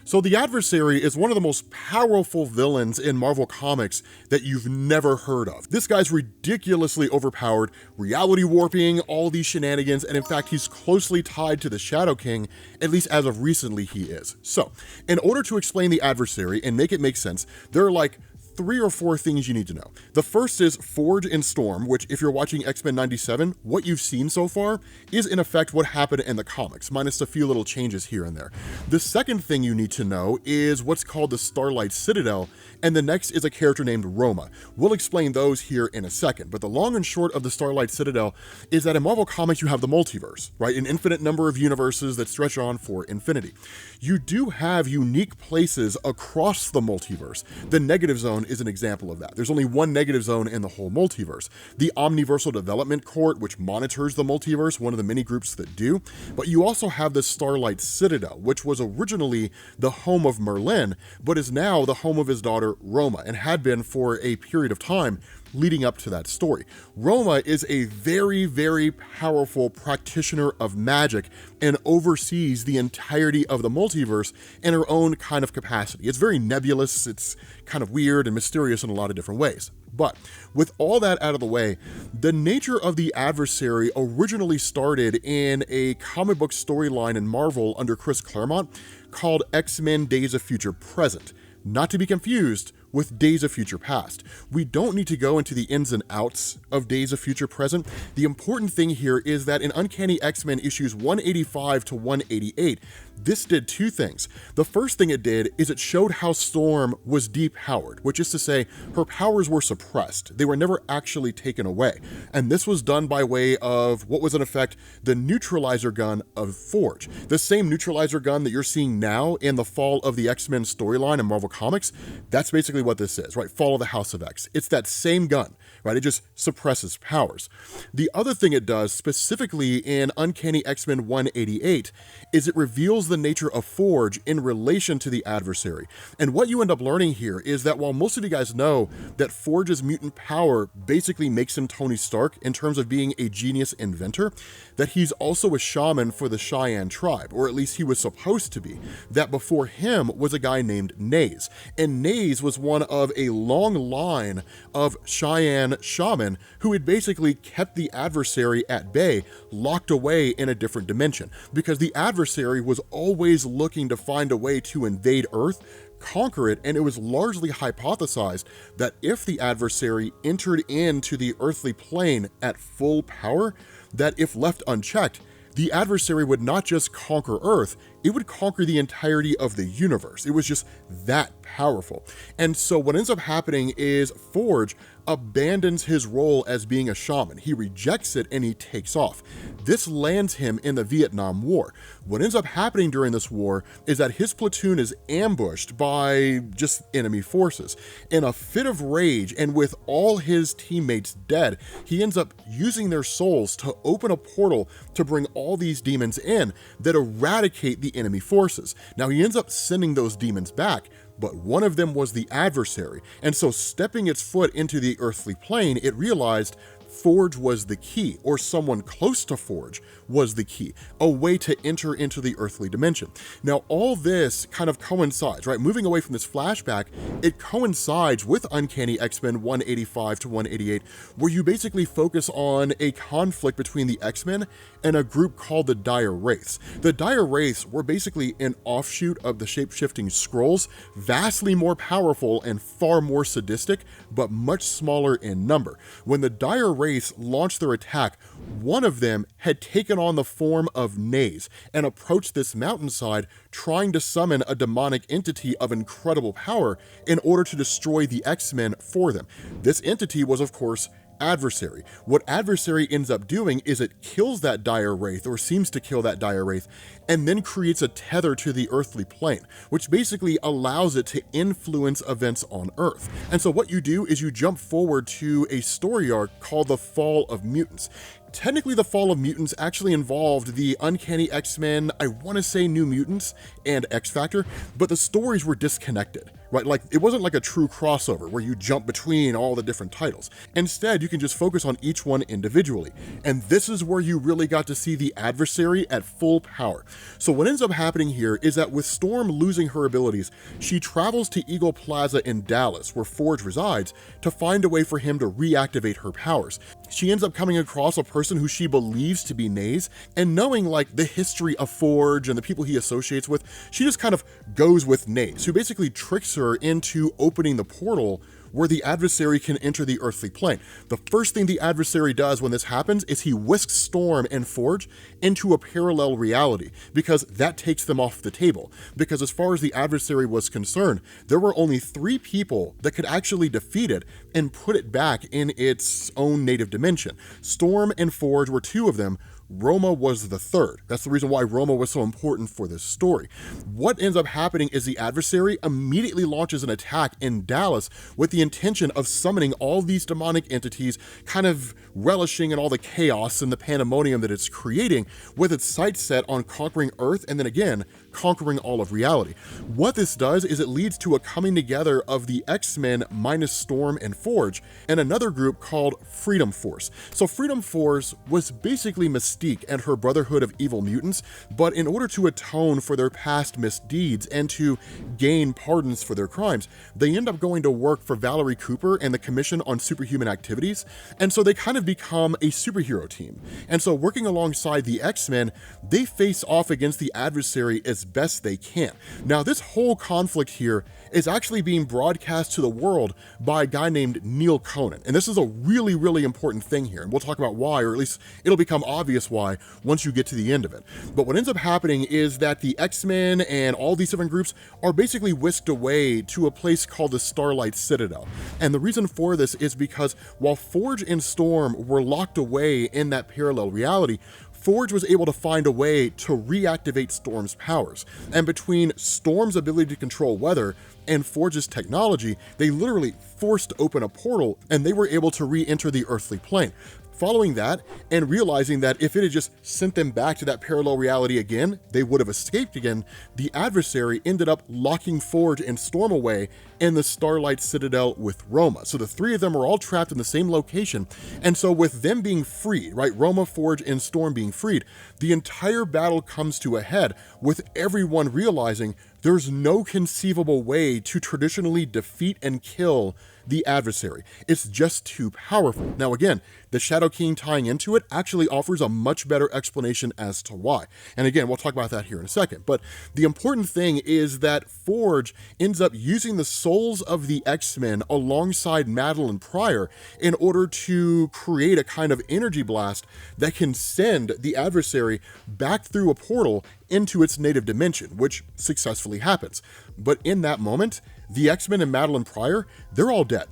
So the Adversary is one of the most powerful villains in Marvel Comics that you've never heard of. This guy's ridiculously overpowered, reality warping, all these shenanigans, and in fact he's closely tied to the Shadow King, at least as of recently he is. So, in order to explain the Adversary and make it make sense, there are like 3 or 4 things you need to know. The first is Forge and Storm, which if you're watching X-Men 97, what you've seen so far is in effect what happened in the comics, minus a few little changes here and there. The second thing you need to know is what's called the Starlight Citadel, and the next is a character named Roma. We'll explain those here in a second, but the long and short of the Starlight Citadel is that in Marvel Comics you have the multiverse, right? An infinite number of universes that stretch on for infinity. You do have unique places across the multiverse. The Negative Zone is an example of that. There's only one negative zone in the whole multiverse. The Omniversal Development Court, which monitors the multiverse, one of the many groups that do. But you also have the Starlight Citadel, which was originally the home of Merlin, but is now the home of his daughter Roma, and had been for a period of time leading up to that story. Roma is a very, very powerful practitioner of magic and oversees the entirety of the multiverse in her own kind of capacity. It's very nebulous, it's kind of weird and mysterious in a lot of different ways. But with all that out of the way, the nature of the Adversary originally started in a comic book storyline in Marvel under Chris Claremont called X-Men Days of Future Present. Not to be confused with Days of Future Past. We don't need to go into the ins and outs of Days of Future Present. The important thing here is that in Uncanny X-Men issues 185 to 188, this did 2 things. The first thing it did is it showed how Storm was depowered, which is to say her powers were suppressed. They were never actually taken away. And this was done by way of what was in effect the neutralizer gun of Forge. The same neutralizer gun that you're seeing now in the Fall of the X-Men storyline in Marvel Comics, that's basically what this is, right? Fall of the House of X. It's that same gun, right? It just suppresses powers. The other thing it does, specifically in Uncanny X-Men 188, is it reveals the nature of Forge in relation to the Adversary. And what you end up learning here is that while most of you guys know that Forge's mutant power basically makes him Tony Stark in terms of being a genius inventor, that he's also a shaman for the Cheyenne tribe, or at least he was supposed to be. That before him was a guy named Naze, and Naze was one of a long line of Cheyenne shaman who had basically kept the Adversary at bay, locked away in a different dimension, because the Adversary was always looking to find a way to invade Earth, conquer it, and it was largely hypothesized that if the Adversary entered into the earthly plane at full power, that if left unchecked, the Adversary would not just conquer Earth, it would conquer the entirety of the universe. It was just that powerful. And so what ends up happening is Forge abandons his role as being a shaman. He rejects it and he takes off. This lands him in the Vietnam War. What ends up happening during this war is that his platoon is ambushed by just enemy forces. In a fit of rage and with all his teammates dead, he ends up using their souls to open a portal to bring all these demons in that eradicate the enemy forces. Now he ends up sending those demons back, but one of them was the Adversary, and so stepping its foot into the earthly plane, it realized Forge was the key, or someone close to Forge was the key, a way to enter into the earthly dimension. Now, all this kind of coincides, right? Moving away from this flashback, it coincides with Uncanny X-Men 185 to 188, where you basically focus on a conflict between the X-Men and a group called the Dire Wraiths. The Dire Wraiths were basically an offshoot of the shape-shifting Skrulls, vastly more powerful and far more sadistic, but much smaller in number. When the Dire Wraiths launched their attack, one of them had taken on the form of Naze and approached this mountainside trying to summon a demonic entity of incredible power in order to destroy the X-Men for them. This entity was, of course, Adversary. What Adversary ends up doing is it kills that Dire Wraith, or seems to kill that Dire Wraith, and then creates a tether to the earthly plane, which basically allows it to influence events on Earth. And so what you do is you jump forward to a story arc called The Fall of Mutants. Technically, The Fall of Mutants actually involved the Uncanny X-Men, I want to say New Mutants, and X-Factor, but the stories were disconnected, right? Like, it wasn't like a true crossover where you jump between all the different titles. Instead, you can just focus on each one individually. And this is where you really got to see the Adversary at full power. So what ends up happening here is that with Storm losing her abilities, she travels to Eagle Plaza in Dallas, where Forge resides, to find a way for him to reactivate her powers. She ends up coming across a person who she believes to be Naze, and knowing like the history of Forge and the people he associates with, she just kind of goes with Naze, who basically tricks her into opening the portal where the Adversary can enter the earthly plane. The first thing the Adversary does when this happens is he whisks Storm and Forge into a parallel reality, because that takes them off the table. Because as far as the Adversary was concerned, there were only 3 people that could actually defeat it and put it back in its own native dimension. Storm and Forge were 2 of them. Roma was the 3rd. That's the reason why Roma was so important for this story. What ends up happening is the Adversary immediately launches an attack in Dallas with the intention of summoning all these demonic entities, kind of relishing in all the chaos and the pandemonium that it's creating, with its sights set on conquering Earth and then again, conquering all of reality. What this does is it leads to a coming together of the X-Men minus Storm and Forge and another group called Freedom Force. So Freedom Force was basically Mystique and her brotherhood of evil mutants, but in order to atone for their past misdeeds and to gain pardons for their crimes, they end up going to work for Valerie Cooper and the Commission on Superhuman Activities, and so they kind of become a superhero team. And so working alongside the X-Men, they face off against the Adversary as best they can. Now, this whole conflict here is actually being broadcast to the world by a guy named Neil Conan, and this is a really, really important thing here, and we'll talk about why, or at least it'll become obvious why once you get to the end of it. But what ends up happening is that the X-Men and all these different groups are basically whisked away to a place called the Starlight Citadel. And the reason for this is because while Forge and Storm were locked away in that parallel reality, Forge was able to find a way to reactivate Storm's powers. And between Storm's ability to control weather and Forge's technology, they literally forced open a portal and they were able to re-enter the earthly plane. Following that, and realizing that if it had just sent them back to that parallel reality again, they would have escaped again, the Adversary ended up locking Forge and Storm away in the Starlight Citadel with Roma. So the 3 of them are all trapped in the same location, and so with them being freed, right, Roma, Forge, and Storm being freed, the entire battle comes to a head with everyone realizing there's no conceivable way to traditionally defeat and kill the Adversary. It's just too powerful. Now again, the Shadow King tying into it actually offers a much better explanation as to why. And again, we'll talk about that here in a second. But the important thing is that Forge ends up using the souls of the X-Men alongside Madeline Pryor in order to create a kind of energy blast that can send the Adversary back through a portal into its native dimension, which successfully happens. But in that moment, the X-Men and Madeline Pryor, they're all dead.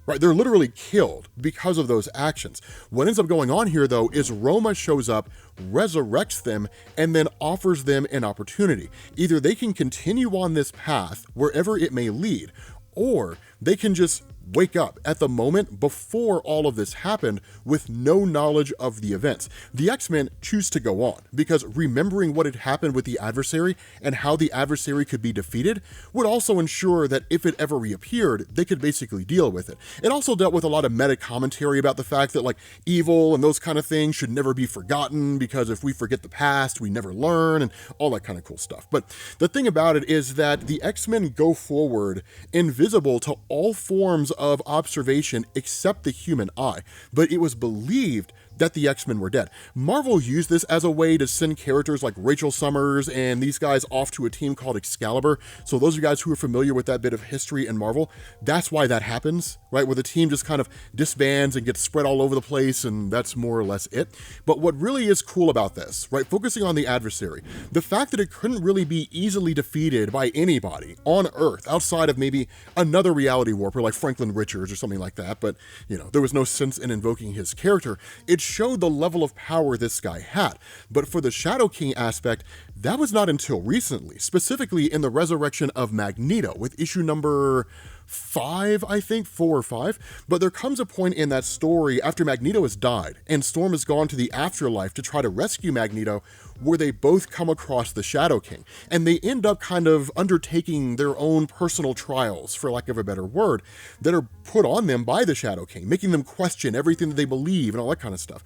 Right, they're literally killed because of those actions. What ends up going on here, though, is Roma shows up, resurrects them, and then offers them an opportunity. Either they can continue on this path, wherever it may lead, or they can just wake up at the moment before all of this happened with no knowledge of the events. The X-Men choose to go on because remembering what had happened with the Adversary and how the Adversary could be defeated would also ensure that if it ever reappeared, they could basically deal with it. It also dealt with a lot of meta commentary about the fact that like evil and those kind of things should never be forgotten, because if we forget the past, we never learn, and all that kind of cool stuff. But the thing about it is that the X-Men go forward invisible to all forms of observation except the human eye, but it was believed that the X-Men were dead. Marvel used this as a way to send characters like Rachel Summers and these guys off to a team called Excalibur. So those of you guys who are familiar with that bit of history in Marvel, that's why that happens, right? Where the team just kind of disbands and gets spread all over the place, and that's more or less it. But what really is cool about this, right, focusing on the Adversary, the fact that it couldn't really be easily defeated by anybody on Earth outside of maybe another reality warper like Franklin Richards or something like that, but you know, there was no sense in invoking his character. It showed the level of power this guy had. But for the Shadow King aspect, That was not until recently, specifically in the resurrection of Magneto with issue number 5, I think, 4 or 5. But there comes a point in that story after Magneto has died and Storm has gone to the afterlife to try to rescue Magneto, where they both come across the Shadow King. And they end up kind of undertaking their own personal trials, for lack of a better word, that are put on them by the Shadow King, making them question everything that they believe and all that kind of stuff.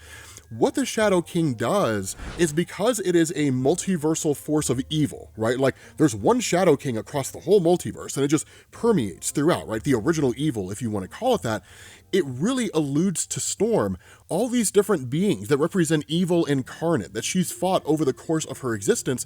What the Shadow King does is, because it is a multiversal force of evil, right? Like, there's one Shadow King across the whole multiverse, and it just permeates throughout, right? The original evil, if you want to call it that. It really alludes to Storm, all these different beings that represent evil incarnate that she's fought over the course of her existence.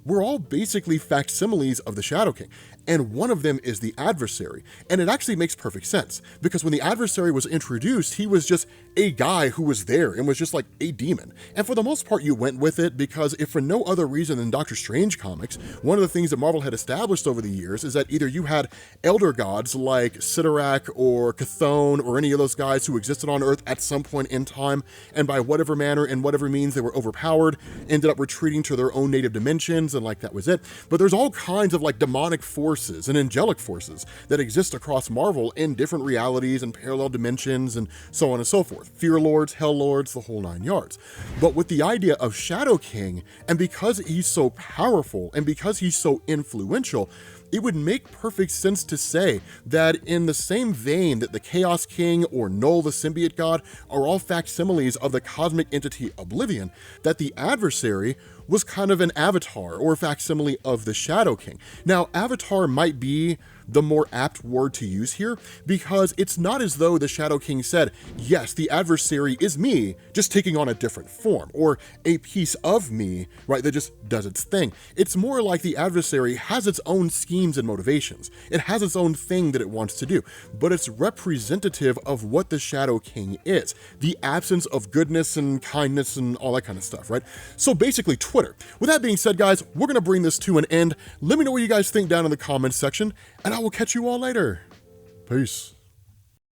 We're all basically facsimiles of the Shadow King, and one of them is the Adversary. And it actually makes perfect sense, because when the Adversary was introduced, he was just a guy who was there and was just like a demon. And for the most part, you went with it because, if for no other reason than Doctor Strange comics, one of the things that Marvel had established over the years is that either you had elder gods like Sidorak or Chthon or any of those guys who existed on Earth at some point in time, and by whatever manner and whatever means they were overpowered, ended up retreating to their own native dimensions, and like that was it. But there's all kinds of like demonic forces and angelic forces that exist across Marvel in different realities and parallel dimensions and so on and so forth. Fear Lords, Hell Lords, the whole 9 yards. But with the idea of Shadow King, and because he's so powerful and because he's so influential, it would make perfect sense to say that in the same vein that the Chaos King or Null the symbiote god are all facsimiles of the cosmic entity Oblivion, that the Adversary was kind of an avatar or facsimile of the Shadow King. Now, avatar might be the more apt word to use here, because it's not as though the Shadow King said, yes, the Adversary is me, just taking on a different form, or a piece of me, right, that just does its thing. It's more like the Adversary has its own schemes and motivations. It has its own thing that it wants to do, but it's representative of what the Shadow King is, the absence of goodness and kindness and all that kind of stuff, right? So basically, Twitter. With that being said, guys, we're going to bring this to an end. Let me know what you guys think down in the comments section, and I will catch you all later. Peace.